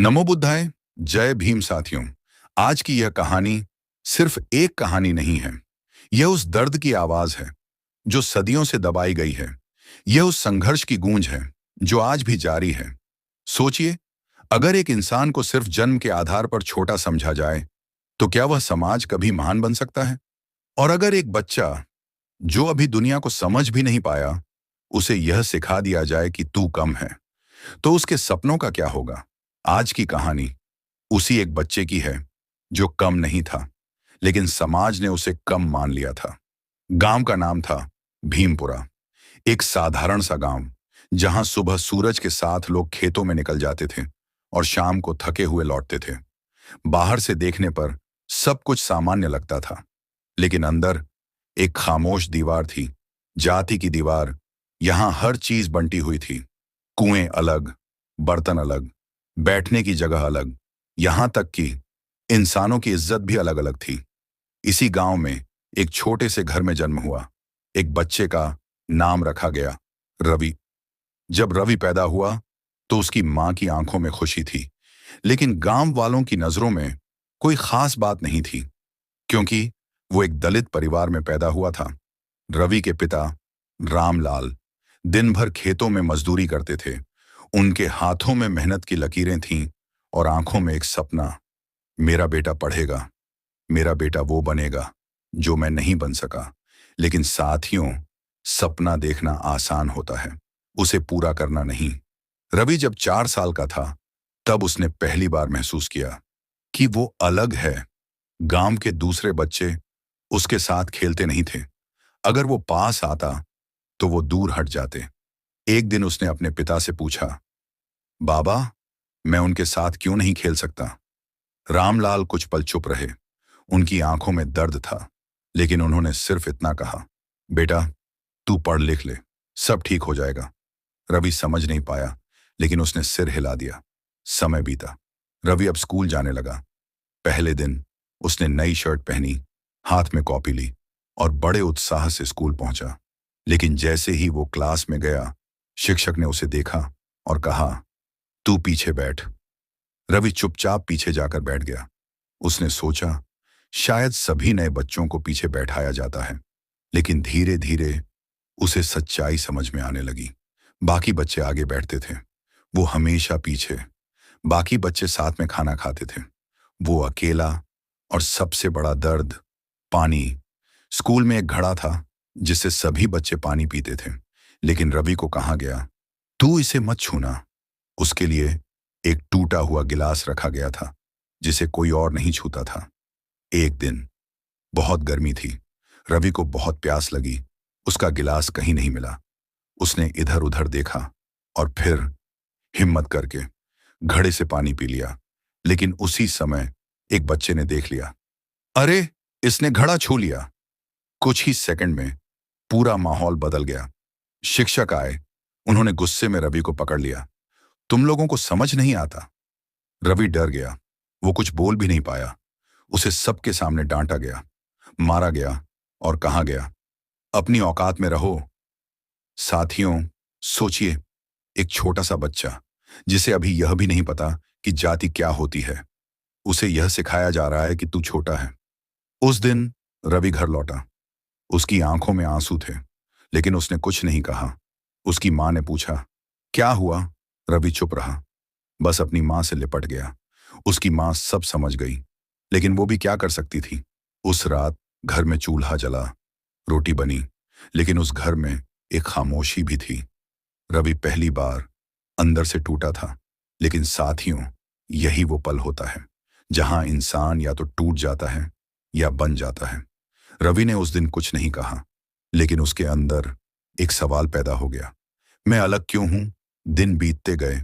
नमो बुद्धाय। जय भीम साथियों। आज की यह कहानी सिर्फ एक कहानी नहीं है। यह उस दर्द की आवाज है जो सदियों से दबाई गई है। यह उस संघर्ष की गूंज है जो आज भी जारी है। सोचिए, अगर एक इंसान को सिर्फ जन्म के आधार पर छोटा समझा जाए तो क्या वह समाज कभी महान बन सकता है? और अगर एक बच्चा जो अभी दुनिया को समझ भी नहीं पाया, उसे यह सिखा दिया जाए कि तू कम है, तो उसके सपनों का क्या होगा? आज की कहानी उसी एक बच्चे की है जो कम नहीं था, लेकिन समाज ने उसे कम मान लिया था। गांव का नाम था भीमपुरा। एक साधारण सा गांव जहां सुबह सूरज के साथ लोग खेतों में निकल जाते थे और शाम को थके हुए लौटते थे। बाहर से देखने पर सब कुछ सामान्य लगता था, लेकिन अंदर एक खामोश दीवार थी। जाति की दीवार। यहां हर चीज बंटी हुई थी। कुएं अलग, बर्तन अलग, बैठने की जगह अलग, यहां तक कि इंसानों की इज्जत भी अलग अलग थी। इसी गांव में एक छोटे से घर में जन्म हुआ। एक बच्चे का नाम रखा गया रवि। जब रवि पैदा हुआ तो उसकी मां की आंखों में खुशी थी, लेकिन गांव वालों की नजरों में कोई खास बात नहीं थी, क्योंकि वो एक दलित परिवार में पैदा हुआ था। रवि के पिता रामलाल दिन भर खेतों में मजदूरी करते थे। उनके हाथों में मेहनत की लकीरें थीं और आंखों में एक सपना। मेरा बेटा पढ़ेगा, मेरा बेटा वो बनेगा जो मैं नहीं बन सका। लेकिन साथियों, सपना देखना आसान होता है, उसे पूरा करना नहीं। रवि जब 4 साल का था तब उसने पहली बार महसूस किया कि वो अलग है। गांव के दूसरे बच्चे उसके साथ खेलते नहीं थे। अगर वो पास आता तो वो दूर हट जाते। एक दिन उसने अपने पिता से पूछा, बाबा, मैं उनके साथ क्यों नहीं खेल सकता? रामलाल कुछ पल चुप रहे। उनकी आंखों में दर्द था, लेकिन उन्होंने सिर्फ इतना कहा, बेटा, तू पढ़ लिख ले, सब ठीक हो जाएगा। रवि समझ नहीं पाया, लेकिन उसने सिर हिला दिया। समय बीता। रवि अब स्कूल जाने लगा। पहले दिन उसने नई शर्ट पहनी, हाथ में कॉपी ली और बड़े उत्साह से स्कूल पहुंचा। लेकिन जैसे ही वो क्लास में गया, शिक्षक ने उसे देखा और कहा, तू पीछे बैठ। रवि चुपचाप पीछे जाकर बैठ गया। उसने सोचा, शायद सभी नए बच्चों को पीछे बैठाया जाता है। लेकिन धीरे धीरे उसे सच्चाई समझ में आने लगी। बाकी बच्चे आगे बैठते थे, वो हमेशा पीछे। बाकी बच्चे साथ में खाना खाते थे, वो अकेला। और सबसे बड़ा दर्द, पानी। स्कूल में एक घड़ा था जिससे सभी बच्चे पानी पीते थे, लेकिन रवि को कहा गया, तू इसे मत छूना। उसके लिए एक टूटा हुआ गिलास रखा गया था जिसे कोई और नहीं छूता था। एक दिन बहुत गर्मी थी। रवि को बहुत प्यास लगी। उसका गिलास कहीं नहीं मिला। उसने इधर उधर देखा और फिर हिम्मत करके घड़े से पानी पी लिया। लेकिन उसी समय एक बच्चे ने देख लिया, अरे, इसने घड़ा छू लिया। कुछ ही सेकंड में पूरा माहौल बदल गया। शिक्षक आए। उन्होंने गुस्से में रवि को पकड़ लिया। तुम लोगों को समझ नहीं आता? रवि डर गया। वो कुछ बोल भी नहीं पाया। उसे सबके सामने डांटा गया, मारा गया और कहा गया, अपनी औकात में रहो। साथियों, सोचिए, एक छोटा सा बच्चा जिसे अभी यह भी नहीं पता कि जाति क्या होती है, उसे यह सिखाया जा रहा है कि तू छोटा है। उस दिन रवि घर लौटा। उसकी आंखों में आंसू थे, लेकिन उसने कुछ नहीं कहा। उसकी मां ने पूछा, क्या हुआ? रवि चुप रहा, बस अपनी मां से लिपट गया। उसकी मां सब समझ गई, लेकिन वो भी क्या कर सकती थी। उस रात घर में चूल्हा जला, रोटी बनी, लेकिन उस घर में एक खामोशी भी थी। रवि पहली बार अंदर से टूटा था। लेकिन साथियों, यही वो पल होता है जहां इंसान या तो टूट जाता है या बन जाता है। रवि ने उस दिन कुछ नहीं कहा, लेकिन उसके अंदर एक सवाल पैदा हो गया, मैं अलग क्यों हूं? दिन बीतते गए,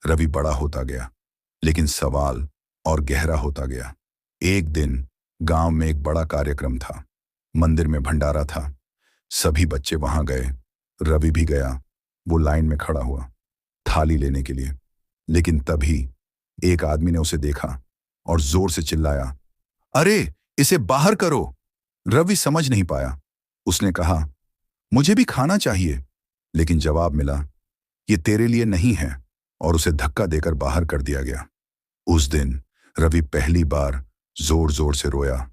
रवि बड़ा होता गया, लेकिन सवाल और गहरा होता गया। एक दिन गांव में एक बड़ा कार्यक्रम था। मंदिर में भंडारा था। सभी बच्चे वहां गए। रवि भी गया। वो लाइन में खड़ा हुआ थाली लेने के लिए, लेकिन तभी एक आदमी ने उसे देखा और जोर से चिल्लाया, अरे, इसे बाहर करो। रवि समझ नहीं पाया। उसने कहा, मुझे भी खाना चाहिए। लेकिन जवाब मिला, ये तेरे लिए नहीं है, और उसे धक्का देकर बाहर कर दिया गया। उस दिन रवि पहली बार जोर जोर से रोया।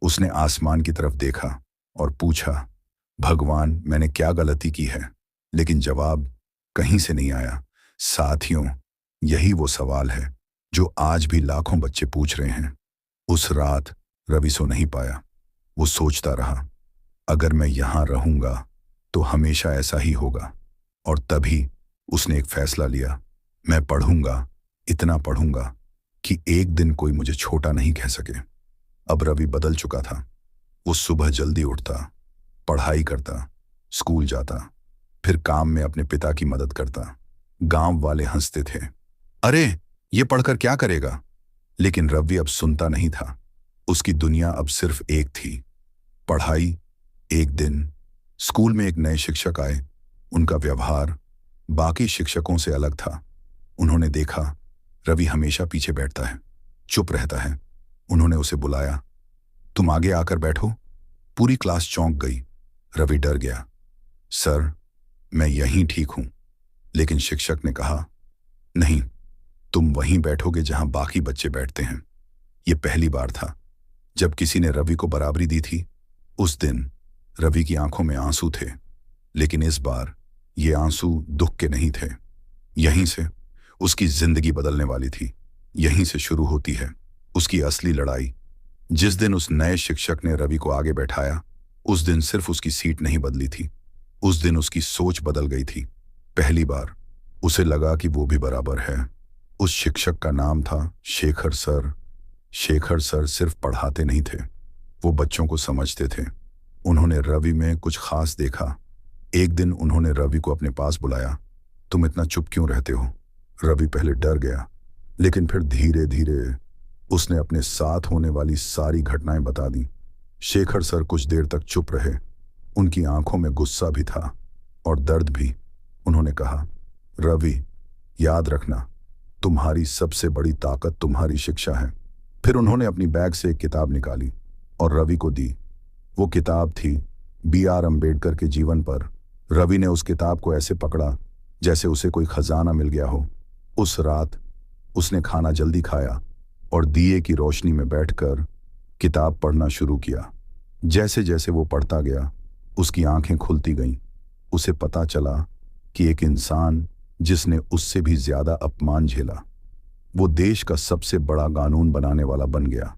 उसने आसमान की तरफ देखा और पूछा, भगवान, मैंने क्या गलती की है? लेकिन जवाब कहीं से नहीं आया। साथियों, यही वो सवाल है जो आज भी लाखों बच्चे पूछ रहे हैं। उस रात रवि सो नहीं पाया। वो सोचता रहा, अगर मैं यहां रहूंगा तो हमेशा ऐसा ही होगा। और तभी उसने एक फैसला लिया, मैं पढ़ूंगा, इतना पढ़ूंगा कि एक दिन कोई मुझे छोटा नहीं कह सके। अब रवि बदल चुका था। वो सुबह जल्दी उठता, पढ़ाई करता, स्कूल जाता, फिर काम में अपने पिता की मदद करता। गांव वाले हंसते थे, अरे ये पढ़कर क्या करेगा? लेकिन रवि अब सुनता नहीं था। उसकी दुनिया अब सिर्फ एक थी, पढ़ाई। एक दिन स्कूल में एक नए शिक्षक आए। उनका व्यवहार बाकी शिक्षकों से अलग था। उन्होंने देखा रवि हमेशा पीछे बैठता है, चुप रहता है। उन्होंने उसे बुलाया, तुम आगे आकर बैठो। पूरी क्लास चौंक गई। रवि डर गया। सर, मैं यहीं ठीक हूं। लेकिन शिक्षक ने कहा, नहीं, तुम वहीं बैठोगे जहां बाकी बच्चे बैठते हैं। यह पहली बार था जब किसी ने रवि को बराबरी दी थी। उस दिन रवि की आंखों में आंसू थे, लेकिन इस बार ये आंसू दुख के नहीं थे। यहीं से उसकी जिंदगी बदलने वाली थी। यहीं से शुरू होती है उसकी असली लड़ाई। जिस दिन उस नए शिक्षक ने रवि को आगे बैठाया, उस दिन सिर्फ उसकी सीट नहीं बदली थी, उस दिन उसकी सोच बदल गई थी। पहली बार उसे लगा कि वो भी बराबर है। उस शिक्षक का नाम था शेखर सर। शेखर सर सिर्फ पढ़ाते नहीं थे, वो बच्चों को समझते थे। उन्होंने रवि में कुछ खास देखा। एक दिन उन्होंने रवि को अपने पास बुलाया, तुम इतना चुप क्यों रहते हो? रवि पहले डर गया, लेकिन फिर धीरे धीरे उसने अपने साथ होने वाली सारी घटनाएं बता दी। शेखर सर कुछ देर तक चुप रहे। उनकी आंखों में गुस्सा भी था और दर्द भी। उन्होंने कहा, रवि, याद रखना, तुम्हारी सबसे बड़ी ताकत तुम्हारी शिक्षा है। फिर उन्होंने अपनी बैग से एक किताब निकाली और रवि को दी। वो किताब थी B.R. अम्बेडकर के जीवन पर। रवि ने उस किताब को ऐसे पकड़ा जैसे उसे कोई खजाना मिल गया हो। उस रात उसने खाना जल्दी खाया और दिए की रोशनी में बैठकर किताब पढ़ना शुरू किया। जैसे जैसे वो पढ़ता गया, उसकी आंखें खुलती गईं। उसे पता चला कि एक इंसान जिसने उससे भी ज्यादा अपमान झेला, वो देश का सबसे बड़ा कानून बनाने वाला बन गया।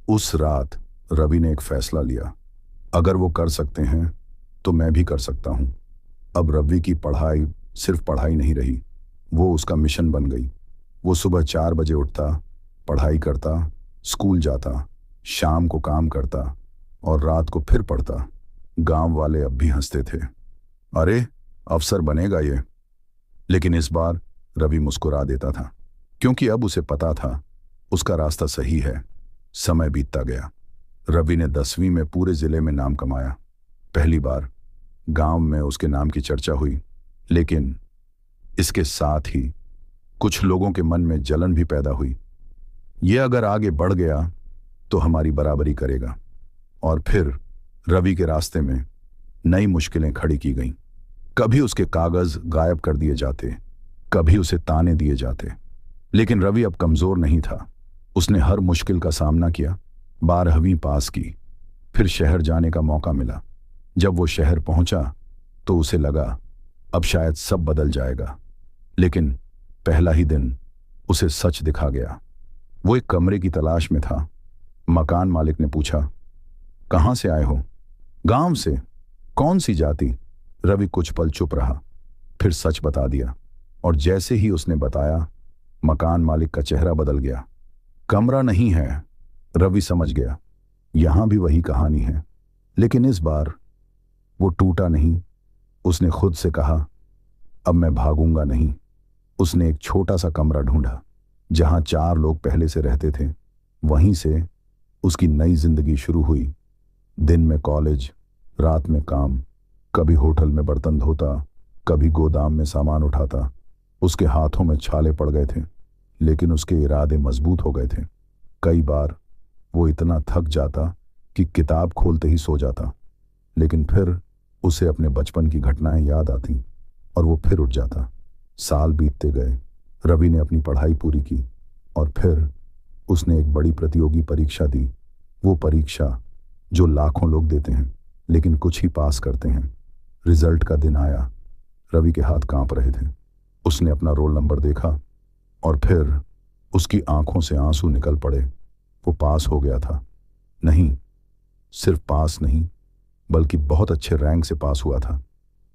उस रात रवि ने एक फैसला लिया, अगर वो कर सकते हैं तो मैं भी कर सकता हूं। अब रवि की पढ़ाई सिर्फ पढ़ाई नहीं रही, वो उसका मिशन बन गई। वो सुबह 4 बजे उठता, पढ़ाई करता, स्कूल जाता, शाम को काम करता और रात को फिर पढ़ता। गांव वाले अब भी हंसते थे, अरे अफसर बनेगा ये। लेकिन इस बार रवि मुस्कुरा देता था, क्योंकि अब उसे पता था उसका रास्ता सही है। समय बीतता गया। रवि ने 10वीं में पूरे जिले में नाम कमाया। पहली बार गांव में उसके नाम की चर्चा हुई। लेकिन इसके साथ ही कुछ लोगों के मन में जलन भी पैदा हुई। ये अगर आगे बढ़ गया तो हमारी बराबरी करेगा। और फिर रवि के रास्ते में नई मुश्किलें खड़ी की गईं। कभी उसके कागज गायब कर दिए जाते, कभी उसे ताने दिए जाते। लेकिन रवि अब कमजोर नहीं था। उसने हर मुश्किल का सामना किया। 12वीं पास की, फिर शहर जाने का मौका मिला। जब वो शहर पहुंचा तो उसे लगा अब शायद सब बदल जाएगा। लेकिन पहला ही दिन उसे सच दिखा गया। वो एक कमरे की तलाश में था। मकान मालिक ने पूछा, कहां से आए हो? गांव से। कौन सी जाति? रवि कुछ पल चुप रहा, फिर सच बता दिया। और जैसे ही उसने बताया, मकान मालिक का चेहरा बदल गया। कमरा नहीं है, रवि समझ गया, यहां भी वही कहानी है। लेकिन इस बार वो टूटा नहीं। उसने खुद से कहा, अब मैं भागूंगा नहीं। उसने एक छोटा सा कमरा ढूंढा जहां 4 लोग पहले से रहते थे। वहीं से उसकी नई जिंदगी शुरू हुई। दिन में कॉलेज, रात में काम। कभी होटल में बर्तन धोता, कभी गोदाम में सामान उठाता। उसके हाथों में छाले पड़ गए थे, लेकिन उसके इरादे मजबूत हो गए थे। कई बार वो इतना थक जाता कि किताब खोलते ही सो जाता, लेकिन फिर उसे अपने बचपन की घटनाएं याद आती और वो फिर उठ जाता। साल बीतते गए। रवि ने अपनी पढ़ाई पूरी की, और फिर उसने एक बड़ी प्रतियोगी परीक्षा दी। वो परीक्षा जो लाखों लोग देते हैं लेकिन कुछ ही पास करते हैं। रिजल्ट का दिन आया। रवि के हाथ कांप रहे थे। उसने अपना रोल नंबर देखा और फिर उसकी आंखों से आंसू निकल पड़े। वो पास हो गया था। नहीं, सिर्फ पास नहीं, बल्कि बहुत अच्छे रैंक से पास हुआ था।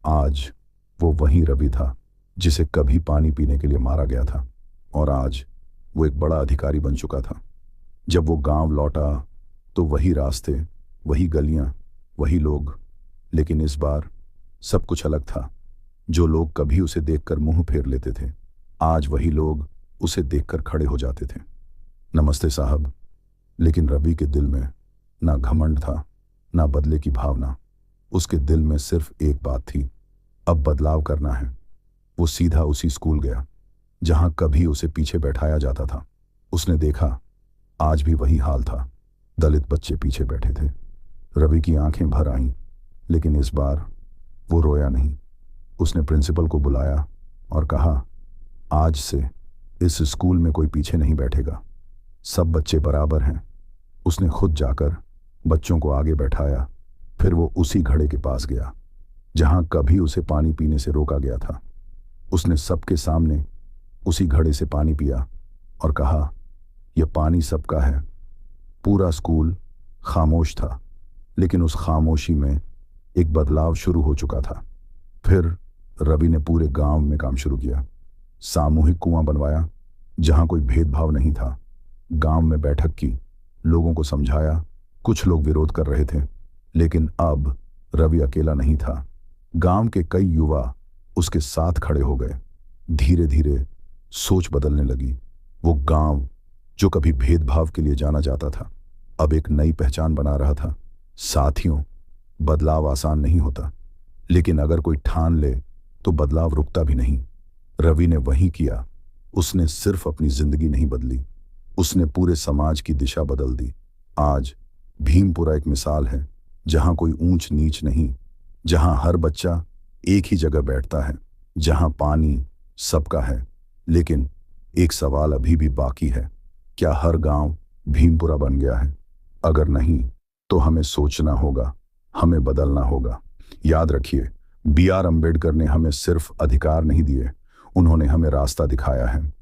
आज वो वही रवि था जिसे कभी पानी पीने के लिए मारा गया था, और आज वो एक बड़ा अधिकारी बन चुका था। जब वो गांव लौटा तो वही रास्ते, वही गलियां, वही लोग, लेकिन इस बार सब कुछ अलग था। जो लोग कभी उसे देखकर मुंह फेर लेते थे, आज वही लोग उसे देखकर खड़े हो जाते थे। नमस्ते साहब। लेकिन रवि के दिल में ना घमंड था, ना बदले की भावना। उसके दिल में सिर्फ एक बात थी, अब बदलाव करना है। वो सीधा उसी स्कूल गया जहां कभी उसे पीछे बैठाया जाता था। उसने देखा, आज भी वही हाल था। दलित बच्चे पीछे बैठे थे। रवि की आंखें भर आईं, लेकिन इस बार वो रोया नहीं। उसने प्रिंसिपल को बुलाया और कहा, आज से इस स्कूल में कोई पीछे नहीं बैठेगा, सब बच्चे बराबर हैं। उसने खुद जाकर बच्चों को आगे बैठाया। फिर वो उसी घड़े के पास गया जहां कभी उसे पानी पीने से रोका गया था। उसने सबके सामने उसी घड़े से पानी पिया और कहा, यह पानी सबका है। पूरा स्कूल खामोश था, लेकिन उस खामोशी में एक बदलाव शुरू हो चुका था। फिर रवि ने पूरे गांव में काम शुरू किया। सामूहिक कुआं बनवाया जहां कोई भेदभाव नहीं था। गांव में बैठक की, लोगों को समझाया। कुछ लोग विरोध कर रहे थे, लेकिन अब रवि अकेला नहीं था। गांव के कई युवा उसके साथ खड़े हो गए। धीरे धीरे सोच बदलने लगी। वो गांव जो कभी भेदभाव के लिए जाना जाता था, अब एक नई पहचान बना रहा था। साथियों, बदलाव आसान नहीं होता, लेकिन अगर कोई ठान ले तो बदलाव रुकता भी नहीं। रवि ने वही किया। उसने सिर्फ अपनी जिंदगी नहीं बदली, उसने पूरे समाज की दिशा बदल दी। आज भीमपुरा एक मिसाल है जहां कोई ऊंच नीच नहीं, जहां हर बच्चा एक ही जगह बैठता है, जहां पानी सबका है। लेकिन एक सवाल अभी भी बाकी है, क्या हर गांव भीमपुरा बन गया है? अगर नहीं, तो हमें सोचना होगा, हमें बदलना होगा। याद रखिए, B.R. अम्बेडकर ने हमें सिर्फ अधिकार नहीं दिए, उन्होंने हमें रास्ता दिखाया है।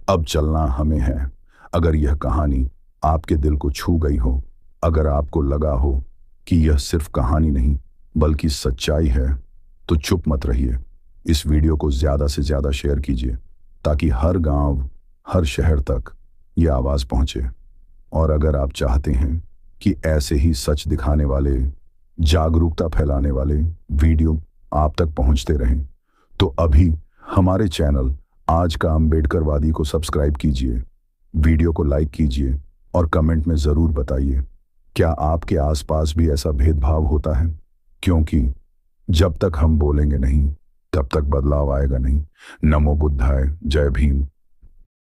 अब चलना हमें है। अगर यह कहानी आपके दिल को छू गई हो, अगर आपको लगा हो कि यह सिर्फ कहानी नहीं बल्कि सच्चाई है, तो चुप मत रहिए। इस वीडियो को ज्यादा से ज्यादा शेयर कीजिए ताकि हर गांव, हर शहर तक यह आवाज पहुंचे। और अगर आप चाहते हैं कि ऐसे ही सच दिखाने वाले, जागरूकता फैलाने वाले वीडियो आप तक पहुंचते रहें, तो अभी हमारे चैनल आज का अम्बेडकरवादी को सब्सक्राइब कीजिए, वीडियो को लाइक कीजिए और कमेंट में जरूर बताइए, क्या आपके आसपास भी ऐसा भेदभाव होता है? क्योंकि जब तक हम बोलेंगे नहीं, तब तक बदलाव आएगा नहीं। नमो बुद्धाय। जय भीम।